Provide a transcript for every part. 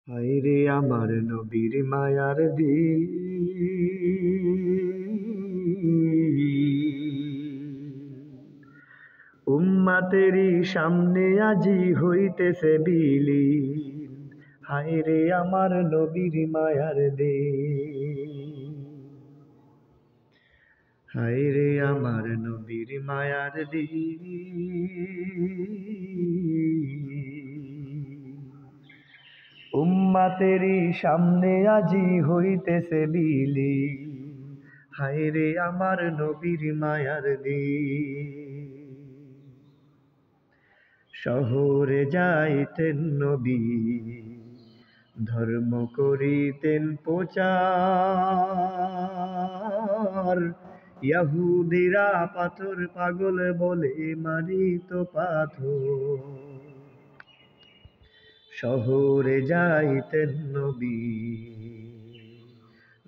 হায়রে আমার নবীর মায়ার দিন, উম্মতেরই সামনে আজি হইতেছে বিলীন। হায়রে আমার নবীর মায়ার দিন, হায়রে আমার নবীর মায়ার দিন। উম্মতেরই সামনে আজি হইতেছে বিলীন। হায়রে আমার নবীর মায়ার দিন। শহরে যাইতেন নবী, ধর্ম করিতেন প্রচার। ইহুদিরা পাথর পাগল বলে মারিত পাথর। শহরে যাইতেন নবী,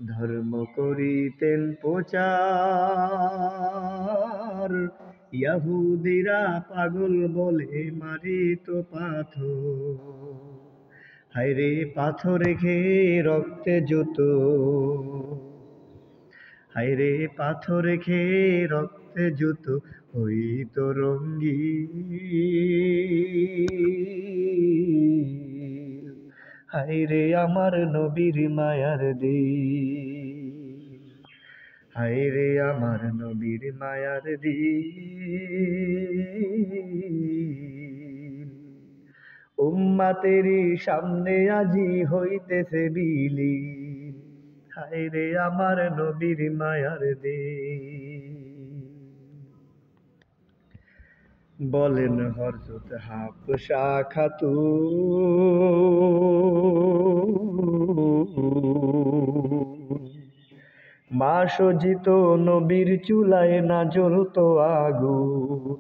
ধর্ম করিতেন প্রচার। ইহুদিরা পাগল বলে মারিত পাথর। হায়রে পাথরে খেয়ে রক্তে জুত, হায়রে পাথরে খেয়ে রক্তে জুত হইত রঙ্গিন। হায়রে আমার নবীর মায়ার দিন, হায়রে আমার নবীর মায়ার দিন। উম্মতেরই সামনে আজি হইতেছে বিলীন। হায়রে আমার নবীর মায়ার দিন। বলেন হযরত হাফসা খাতুন, মা সজিত নবীর চুলায় না জ্বলতো আগুন,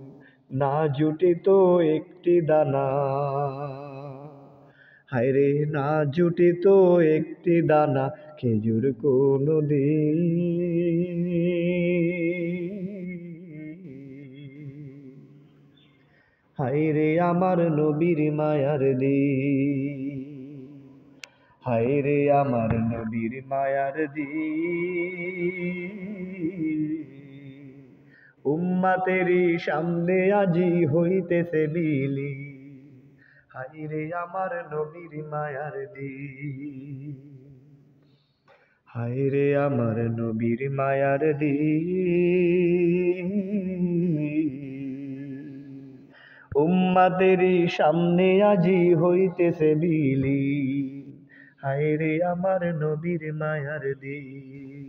না জুটিত একটি দানা। হায়রে না জুটিত একটি দানা খেজুর কোনদিন। হায়রে আমার নবীর মায়ার দিন, হায়রে আমার নবীর মায়ার দিন। উম্মতেরই সামনে আজি হইতেছে বিলীন। হায়রে আমার নবীর মায়ার দিন, হায়রে আমার নবীর মায়ার দিন। উম্মতেরই সামনে আজি হইতেছে বিলীন। হায়রে আমার নবীর মায়ার দিন।